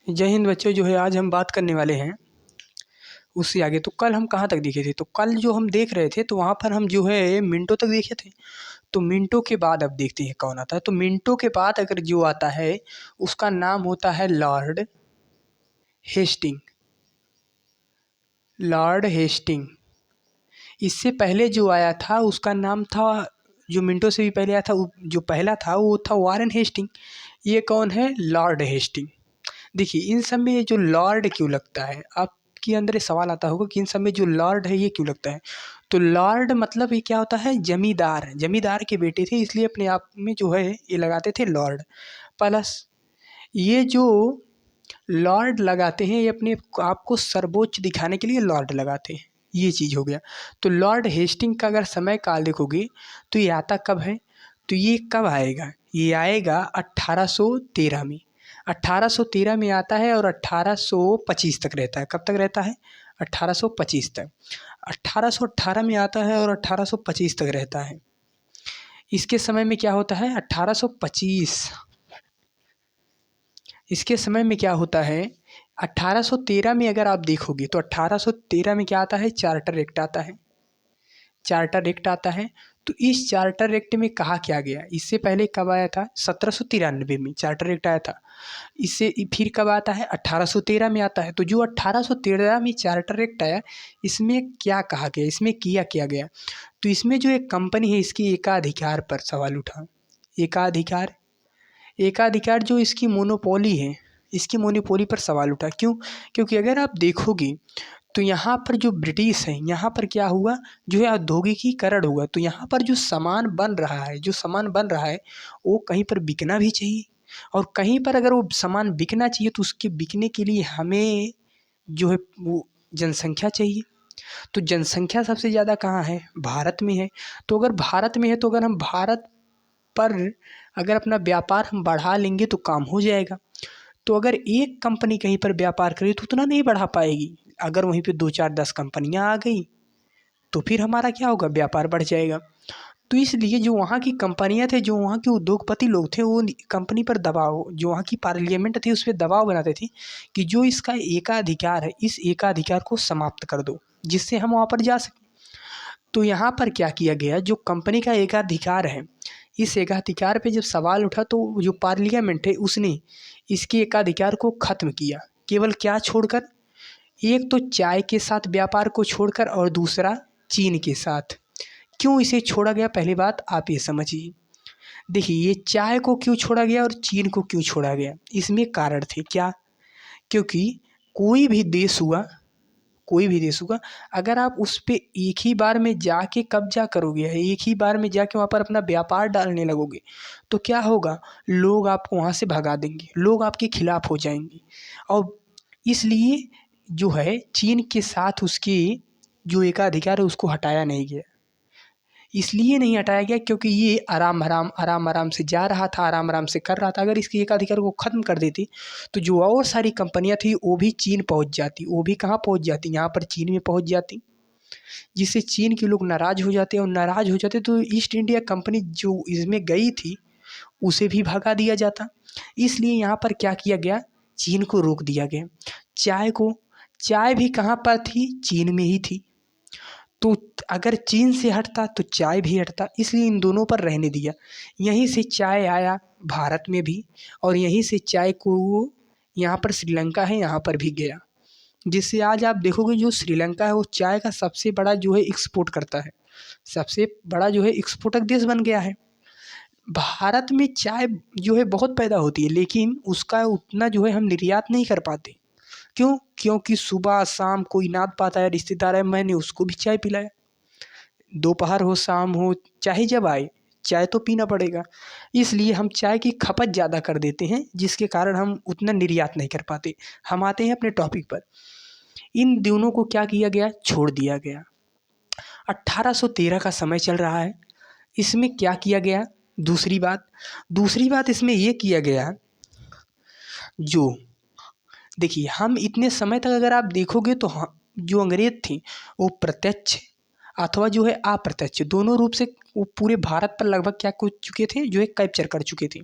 जय हिंद बच्चों। जो है आज हम बात करने वाले हैं उससे आगे। तो कल हम कहाँ तक देखे थे? तो कल जो हम देख रहे थे तो वहाँ पर हम जो है मिनटों तक देखे थे। तो मिनटों के बाद अब देखते हैं कौन आता है। तो मिनटों के बाद अगर जो आता है उसका नाम होता है लॉर्ड हेस्टिंग। Lord Hasting. इससे पहले जो आया था उसका नाम था, जो मिनटों से भी पहले आया था, जो पहला था वो था वारेन हेस्टिंग। ये कौन है? Lord Hasting. देखिए इन सब में जो लॉर्ड क्यों लगता है, आपके अंदर ये सवाल आता होगा कि इन सब में जो लॉर्ड है ये क्यों लगता है। तो लॉर्ड मतलब ये क्या होता है? जमींदार। जमींदार के बेटे थे इसलिए अपने आप में जो है ये लगाते थे लॉर्ड। प्लस ये जो लॉर्ड लगाते हैं ये अपने आप को सर्वोच्च दिखाने के लिए लॉर्ड लगाते हैं। ये चीज़ हो गया। तो लॉर्ड हेस्टिंग का अगर समय काल देखोगे तो ये आता कब है? तो ये कब आएगा? ये आएगा 1813 में। 1813 में आता है और 1825 तक रहता है। कब तक रहता है? 1825 तक। 1818 में आता है और 1825 तक रहता है। इसके समय में क्या होता है? 1825। इसके समय में क्या होता है? 1813 में अगर आप देखोगे तो 1813 में क्या आता है? चार्टर एक्ट आता है। चार्टर एक्ट आता है। तो इस चार्टर एक्ट में कहा क्या गया? इससे पहले कब आया था? 1793 में चार्टर एक्ट आया था। इससे फिर कब आता है? 1813 में आता है। तो जो 1813 में चार्टर एक्ट आया इसमें क्या कहा गया, इसमें क्या गया? तो इसमें जो एक कंपनी है इसकी एकाधिकार पर सवाल उठा। एकाधिकार। एकाधिकार जो इसकी मोनोपोली है, इसकी मोनोपोली पर सवाल उठा। क्यों? क्योंकि अगर आप देखोगे तो यहाँ पर जो ब्रिटिश है यहाँ पर क्या हुआ, जो है औद्योगिकीकरण हुआ। तो यहाँ पर जो सामान बन रहा है, जो सामान बन रहा है वो कहीं पर बिकना भी चाहिए। और कहीं पर अगर वो सामान बिकना चाहिए तो उसके बिकने के लिए हमें जो है वो जनसंख्या चाहिए। तो जनसंख्या सबसे ज़्यादा कहाँ है? भारत में है। तो अगर भारत में है तो अगर हम भारत पर अगर अपना व्यापार हम बढ़ा लेंगे तो काम हो जाएगा। तो अगर एक कंपनी कहीं पर व्यापार करे तो उतना नहीं बढ़ा पाएगी। अगर वहीं पे 2 4 10 कंपनियां आ गई तो फिर हमारा क्या होगा? व्यापार बढ़ जाएगा। तो इसलिए जो वहाँ की कंपनियां थे, जो वहाँ के उद्योगपति लोग थे, वो कंपनी पर दबाव, जो वहाँ की पार्लियामेंट थी उस पर दबाव बनाते थे कि जो इसका एकाधिकार है इस एकाधिकार को समाप्त कर दो जिससे हम वहाँ पर जा सकें। तो यहाँ पर क्या किया गया, जो कंपनी का एकाधिकार है इस एकाधिकार पे जब सवाल उठा तो जो पार्लियामेंट है उसने इसके एकाधिकार को ख़त्म किया। केवल क्या छोड़कर? एक तो चाय के साथ व्यापार को छोड़कर और दूसरा चीन के साथ। क्यों इसे छोड़ा गया? पहली बात आप ये समझिए। देखिए ये चाय को क्यों छोड़ा गया और चीन को क्यों छोड़ा गया, इसमें कारण थे क्या? क्योंकि कोई भी देश हुआ, कोई भी देश होगा, अगर आप उस पे एक ही बार में जाके कब्जा करोगे, एक ही बार में जाके वहाँ पर अपना व्यापार डालने लगोगे तो क्या होगा? लोग आपको वहाँ से भगा देंगे, लोग आपके खिलाफ हो जाएंगे। और इसलिए जो है चीन के साथ उसकी जो एकाधिकार है उसको हटाया नहीं गया। इसलिए नहीं हटाया गया क्योंकि ये आराम आराम से जा रहा था, आराम आराम से कर रहा था। अगर इसके एकाधिकार को ख़त्म कर देती तो जो और सारी कंपनियां थी वो भी चीन पहुंच जाती। वो भी कहाँ पहुंच जाती? यहाँ पर चीन में पहुंच जाती, जिससे चीन के लोग नाराज़ हो जाते। और नाराज़ हो जाते तो ईस्ट इंडिया कंपनी जो इसमें गई थी उसे भी भगा दिया जाता। इसलिए यहाँ पर क्या किया गया? चीन को रोक दिया गया। चाय को, चाय भी कहाँ पर थी? चीन में ही थी। तो अगर चीन से हटता तो चाय भी हटता, इसलिए इन दोनों पर रहने दिया। यहीं से चाय आया भारत में भी, और यहीं से चाय को यहाँ पर श्रीलंका है यहाँ पर भी गया। जिससे आज आप देखोगे जो श्रीलंका है वो चाय का सबसे बड़ा जो है एक्सपोर्ट करता है, सबसे बड़ा जो है एक्सपोर्टर देश बन गया है। भारत में चाय जो है बहुत पैदा होती है लेकिन उसका उतना जो है हम निर्यात नहीं कर पाते। क्यों? क्योंकि सुबह शाम कोई नात पाता है, रिश्तेदार है, मैंने उसको भी चाय पिलाया। दोपहर हो शाम हो चाहे जब आए चाय तो पीना पड़ेगा। इसलिए हम चाय की खपत ज़्यादा कर देते हैं जिसके कारण हम उतना निर्यात नहीं कर पाते। हम आते हैं अपने टॉपिक पर। इन दोनों को क्या किया गया? छोड़ दिया गया। 1813 का समय चल रहा है। इसमें क्या किया गया? दूसरी बात इसमें यह किया गया, जो देखिए हम इतने समय तक अगर आप देखोगे तो जो अंग्रेज थे वो प्रत्यक्ष अथवा जो है अप्रत्यक्ष दोनों रूप से वो पूरे भारत पर लगभग क्या कर चुके थे? जो है कैप्चर कर चुके थे।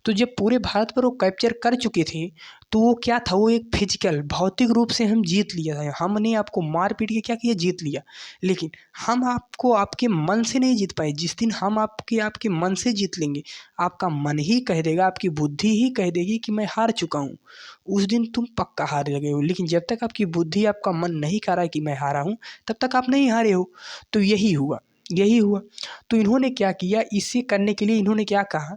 तो जब पूरे भारत पर वो कैप्चर कर चुके थे तो वो क्या था, वो एक फिजिकल भौतिक रूप से हम जीत लिया था, हमने आपको मार पीट के क्या किया, जीत लिया। लेकिन हम आपको आपके मन से नहीं जीत पाए। जिस दिन हम आपके मन से जीत लेंगे, आपका मन ही कह देगा, आपकी बुद्धि ही कह देगी कि मैं हार चुका हूँ, उस दिन तुम पक्का हार लगे हो। लेकिन जब तक आपकी बुद्धि, आपका मन नहीं कह रहा है कि मैं हारा हूँ, तब तक आप नहीं हारे हो। तो यही हुआ, यही हुआ। तो इन्होंने क्या किया, इसे करने के लिए इन्होंने क्या कहा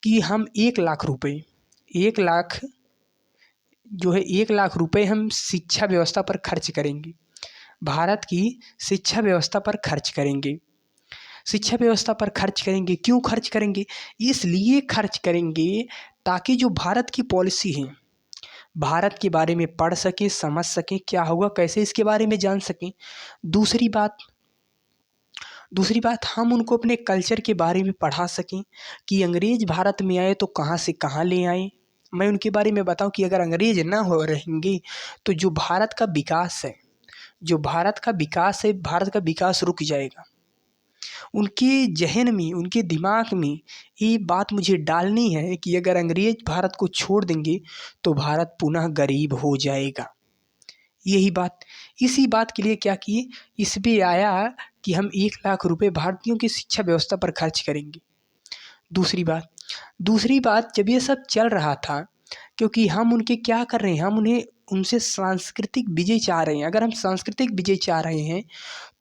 कि हम 1 लाख रुपए, 1 लाख जो है 1 लाख रुपए हम शिक्षा व्यवस्था पर खर्च करेंगे, भारत की शिक्षा व्यवस्था पर खर्च करेंगे। शिक्षा व्यवस्था पर खर्च करेंगे, क्यों खर्च करेंगे, इसलिए खर्च करेंगे ताकि जो भारत की पॉलिसी है, भारत के बारे में पढ़ सकें, समझ सकें, क्या होगा कैसे, इसके बारे में जान सकें। दूसरी बात दूसरी बात हम उनको अपने कल्चर के बारे में पढ़ा सकें कि अंग्रेज भारत में आए तो कहाँ से कहाँ ले आए। मैं उनके बारे में बताऊं कि अगर अंग्रेज ना हो रहेंगे तो जो भारत का विकास है, भारत का विकास रुक जाएगा। उनके ज़हन में, उनके दिमाग में ये बात मुझे डालनी है कि अगर अंग्रेज भारत को छोड़ देंगे तो भारत पुनः गरीब हो जाएगा। यही बात, इसी बात के लिए क्या किए, इस पे आया कि हम 1 लाख रुपए भारतीयों की शिक्षा व्यवस्था पर खर्च करेंगे। दूसरी बात जब ये सब चल रहा था, क्योंकि हम उनके क्या कर रहे हैं, हम उन्हें उनसे सांस्कृतिक विजय चाह रहे हैं। अगर हम सांस्कृतिक विजय चाह रहे हैं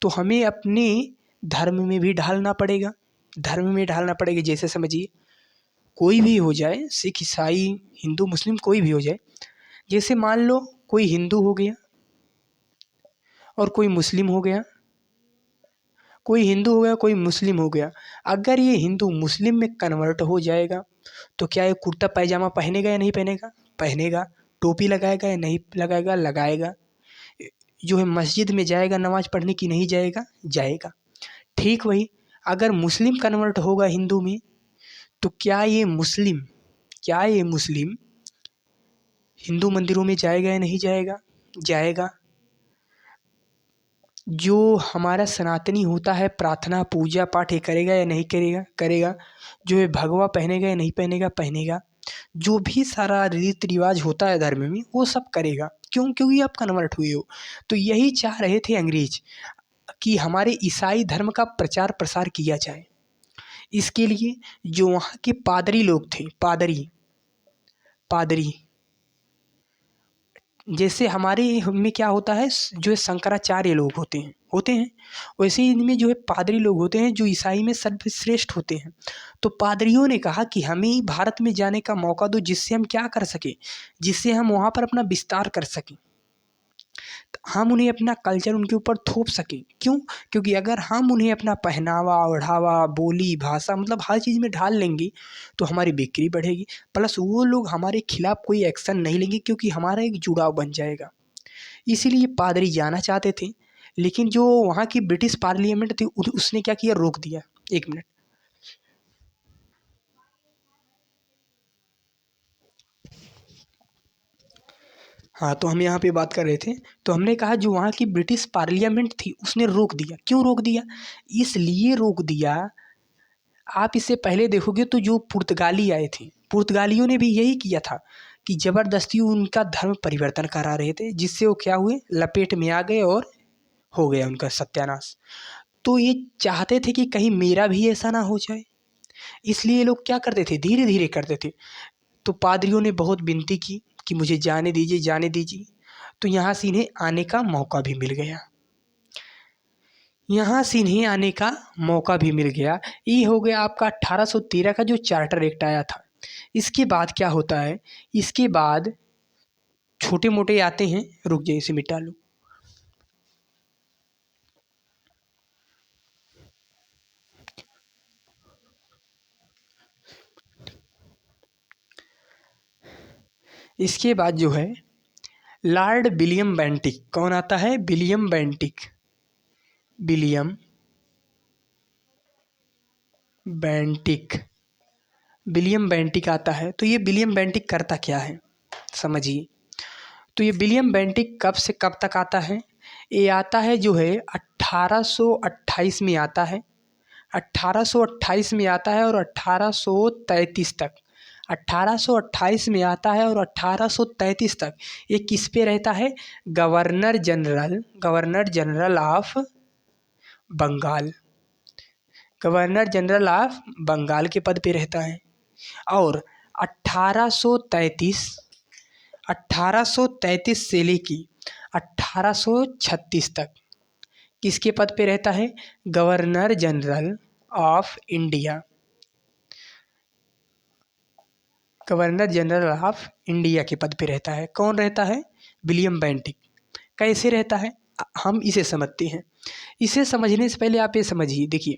तो हमें अपने धर्म में भी ढालना पड़ेगा, जैसे समझिए कोई भी हो जाए, सिख, ईसाई, हिंदू, मुस्लिम, कोई भी हो जाए। जैसे मान लो कोई हिंदू हो गया और कोई मुस्लिम हो गया, कोई मुस्लिम हो गया। अगर ये हिंदू मुस्लिम में कन्वर्ट हो जाएगा तो क्या ये कुर्ता पैजामा पहनेगा या नहीं पहनेगा, पहनेगा। टोपी लगाएगा या नहीं लगाएगा, लगाएगा। जो है मस्जिद में जाएगा नमाज पढ़ने की, नहीं जाएगा, जाएगा। ठीक वही अगर मुस्लिम कन्वर्ट होगा हिंदू में तो क्या ये मुस्लिम हिंदू मंदिरों में जाएगा या नहीं जाएगा, जाएगा। जो हमारा सनातनी होता है, प्रार्थना पूजा पाठ ये करेगा या नहीं करेगा, करेगा। जो है भगवा पहनेगा या नहीं पहनेगा, पहनेगा। जो भी सारा रीति रिवाज होता है धर्म में वो सब करेगा। क्यों, क्योंकि आप कन्वर्ट हुए हो। तो यही चाह रहे थे अंग्रेज कि हमारे ईसाई धर्म का प्रचार प्रसार किया जाए। इसके लिए जो वहाँ के पादरी लोग थे, पादरी जैसे हमारे में क्या होता है, जो है शंकराचार्य लोग होते हैं, वैसे ही इनमें जो है पादरी लोग होते हैं जो ईसाई में सर्वश्रेष्ठ होते हैं। तो पादरियों ने कहा कि हमें भारत में जाने का मौका दो, जिससे हम क्या कर सकें, जिससे हम वहाँ पर अपना विस्तार कर सकें, हम उन्हें अपना कल्चर उनके ऊपर थोप सकें। क्यों, क्योंकि अगर हम उन्हें अपना पहनावा ओढ़ावा बोली भाषा मतलब हर चीज़ में ढाल लेंगे तो हमारी बिक्री बढ़ेगी, प्लस वो लोग हमारे खिलाफ कोई एक्शन नहीं लेंगे क्योंकि हमारा एक जुड़ाव बन जाएगा। इसीलिए पादरी जाना चाहते थे, लेकिन जो वहाँ की ब्रिटिश पार्लियामेंट थी उसने क्या किया, रोक दिया। 1 मिनट। हाँ, तो हम यहाँ पे बात कर रहे थे। तो हमने कहा जो वहाँ की ब्रिटिश पार्लियामेंट थी उसने रोक दिया। क्यों रोक दिया, इसलिए रोक दिया, आप इससे पहले देखोगे तो जो पुर्तगाली आए थे, पुर्तगालियों ने भी यही किया था कि ज़बरदस्ती उनका धर्म परिवर्तन करा रहे थे, जिससे वो क्या हुए, लपेट में आ गए और हो गया उनका सत्यानाश। तो ये चाहते थे कि कहीं मेरा भी ऐसा ना हो जाए, इसलिए ये लोग क्या करते थे, धीरे धीरे करते थे। तो पादरियों ने बहुत विनती की कि मुझे जाने दीजिए, जाने दीजिए। तो यहाँ से इन्हें आने का मौका भी मिल गया, ये हो गया आपका 1813 का जो चार्टर एक्ट आया था। इसके बाद क्या होता है, इसके बाद छोटे मोटे आते हैं, रुक जाइए इसे मिटा लो। इसके बाद जो है लॉर्ड विलियम बेंटिक, कौन आता है, विलियम बेंटिक विलियम बेंटिक आता है। तो ये विलियम बेंटिक करता क्या है, समझिए। तो ये विलियम बेंटिक कब से कब तक आता है, ये आता है जो है 1828 में आता है, 1828 में आता है और 1833 तक, 1828 में आता है और 1833 तक ये किस पे रहता है? Governor general of Bengal, governor general of Bengal के पद पे रहता है। और 1833 से लेके 1836 तक किसके पद पे रहता है? Governor general of India, governor general of India के पद पे रहता है। कौन रहता है? William Bentinck. कैसे रहता है हम इसे समझते हैं। इसे समझने से पहले आप ये समझिए, देखिए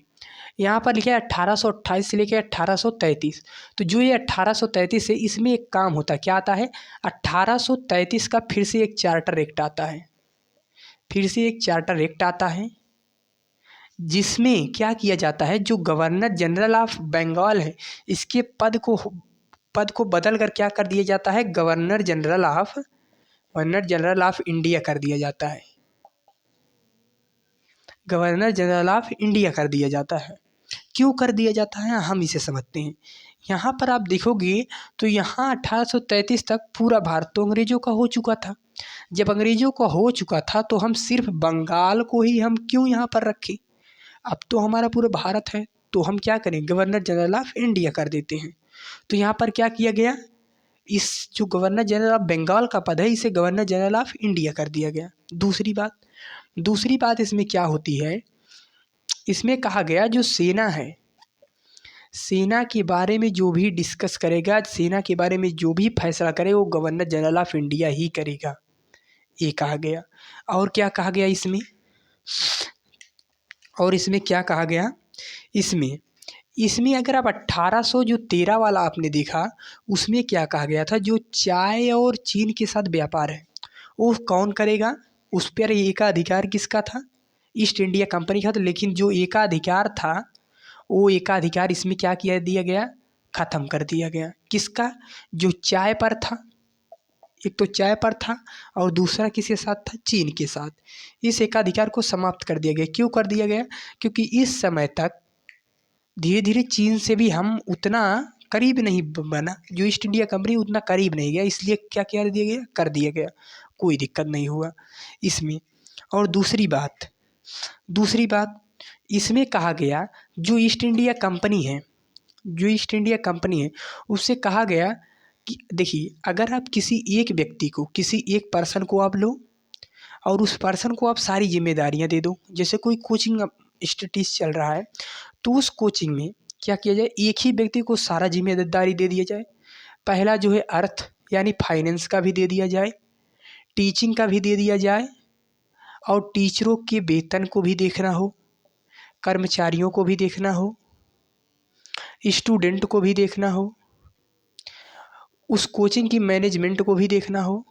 यहाँ पर लिखा है 1828 से लेकर 1833। तो जो ये 1833 है इसमें एक काम होता है, क्या आता है? 1833 का फिर से एक चार्टर एक्ट आता है, फिर से एक चार्टर एक्ट आता है जिसमें क्या किया जाता है, जो गवर्नर जनरल ऑफ बंगाल है इसके पद को बदल कर क्या कर दिया जाता है? गवर्नर जनरल ऑफ इंडिया कर दिया जाता है, गवर्नर जनरल ऑफ इंडिया कर दिया जाता है। क्यों कर दिया जाता है हम इसे समझते हैं। यहाँ पर आप देखोगे तो यहाँ 1833 तक पूरा भारत तो अंग्रेजों का हो चुका था। जब अंग्रेजों का हो चुका था तो हम सिर्फ बंगाल को ही हम क्यों यहाँ पर रखें? अब तो हमारा पूरा भारत है, तो हम क्या करें? गवर्नर जनरल ऑफ इंडिया कर देते हैं। तो यहाँ पर क्या किया गया, इस जो गवर्नर जनरल ऑफ बंगाल का पद है इसे गवर्नर जनरल ऑफ इंडिया कर दिया गया। दूसरी बात इसमें क्या होती है, इसमें कहा गया जो सेना है, सेना के बारे में जो भी डिस्कस करेगा, सेना के बारे में जो भी फैसला करे वो गवर्नर जनरल ऑफ इंडिया ही करेगा, ये कहा गया। और क्या कहा गया इसमें, और इसमें क्या कहा गया, इसमें अगर आप 1813 वाला आपने देखा, उसमें क्या कहा गया था, जो चाय और चीन के साथ व्यापार है वो कौन करेगा? उस पर एकाधिकार किसका था? ईस्ट इंडिया कंपनी का था। लेकिन जो एकाधिकार था वो एकाधिकार इसमें क्या किया दिया गया? ख़त्म कर दिया गया। किसका? जो चाय पर था, एक तो चाय पर था और दूसरा किसके साथ था? चीन के साथ। इस एकाधिकार को समाप्त कर दिया गया। क्यों कर दिया गया? क्योंकि इस समय तक धीरे धीरे चीन से भी हम उतना करीब नहीं बना, जो ईस्ट इंडिया कंपनी उतना करीब नहीं गया, इसलिए क्या किया दिया गया? कर दिया गया। कोई दिक्कत नहीं हुआ इसमें। और दूसरी बात इसमें कहा गया, जो ईस्ट इंडिया कंपनी है उससे कहा गया कि देखिए, अगर आप किसी एक व्यक्ति को, किसी एक पर्सन को आप लो और उस पर्सन को आप सारी जिम्मेदारियां दे दो, जैसे कोई कोचिंग इंस्टीट्यूट चल रहा है तो उस कोचिंग में क्या किया जाए, एक ही व्यक्ति को सारा जिम्मेदारी दे दिया जाए। पहला जो है अर्थ यानी फाइनेंस का भी दे दिया जाए, टीचिंग का भी दे दिया जाए, और टीचरों के वेतन को भी देखना हो, कर्मचारियों को भी देखना हो, स्टूडेंट को भी देखना हो, उस कोचिंग की मैनेजमेंट को भी देखना हो।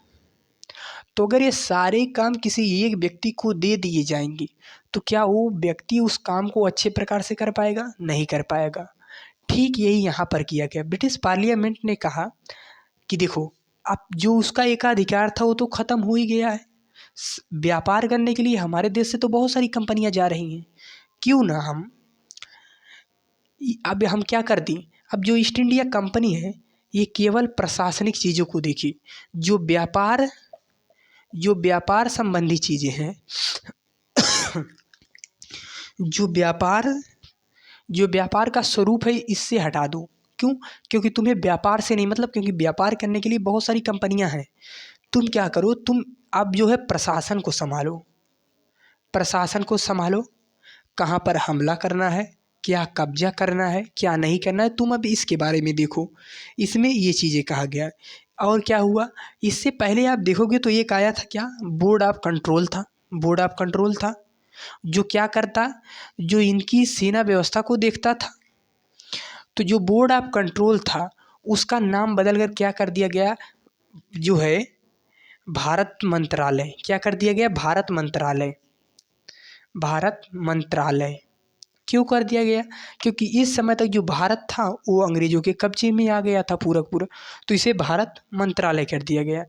तो अगर ये सारे काम किसी एक व्यक्ति को दे दिए जाएंगे तो क्या वो व्यक्ति उस काम को अच्छे प्रकार से कर पाएगा? नहीं कर पाएगा। ठीक यही यहाँ पर किया गया। ब्रिटिश पार्लियामेंट ने कहा कि देखो, अब जो उसका एकाधिकार था वो तो ख़त्म हो ही गया है। व्यापार करने के लिए हमारे देश से तो बहुत सारी कंपनियां जा रही हैं, क्यों ना अब हम क्या कर दें, अब जो ईस्ट इंडिया कंपनी है ये केवल प्रशासनिक चीज़ों को देखी, जो व्यापार संबंधी चीज़ें हैं, जो व्यापार का स्वरूप है इससे हटा दो। क्यों? क्योंकि तुम्हें व्यापार से नहीं मतलब, क्योंकि व्यापार करने के लिए बहुत सारी कंपनियां हैं। तुम क्या करो, तुम अब जो है प्रशासन को संभालो, कहाँ पर हमला करना है, क्या कब्जा करना है, क्या नहीं करना है, तुम अब इसके बारे में देखो। इसमें ये चीज़ें कहा गया। और क्या हुआ, इससे पहले आप देखोगे तो एक आया था क्या, बोर्ड ऑफ कंट्रोल था, जो क्या करता, जो इनकी सेना व्यवस्था को देखता था। तो जो बोर्ड ऑफ कंट्रोल था उसका नाम बदलकर क्या कर दिया गया, जो है भारत मंत्रालय। क्या कर दिया गया? भारत मंत्रालय। क्यों कर दिया गया? क्योंकि इस समय तक जो भारत था वो अंग्रेजों के कब्जे में आ गया था पूरा, तो इसे भारत मंत्रालय कर दिया गया।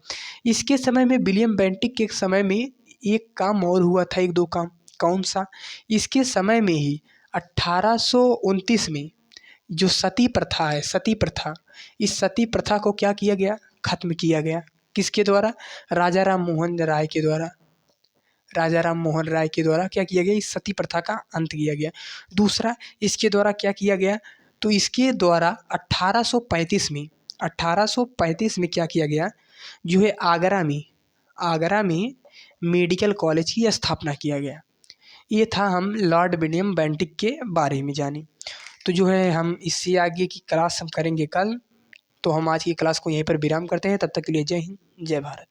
इसके समय में विलियम बेंटिक के समय में एक काम और हुआ था, एक दो काम। कौन सा? इसके समय में ही 1829 में जो सती प्रथा है, सती प्रथा, इस सती प्रथा को क्या किया गया, खत्म किया गया। किसके द्वारा, राजा राम मोहन राय के द्वारा। राजा राम मोहन राय के द्वारा क्या किया गया, इस सती प्रथा का अंत किया गया। दूसरा, इसके द्वारा क्या किया गया, तो इसके द्वारा 1835 में क्या किया गया, जो है आगरा में मेडिकल कॉलेज की स्थापना किया गया। ये था, हम लॉर्ड विलियम बेंटिक के बारे में जाने। तो जो है हम इससे आगे की क्लास हम करेंगे कल। तो हम आज की क्लास को यहीं पर विराम करते हैं। तब तक के लिए जय हिंद, जय भारत।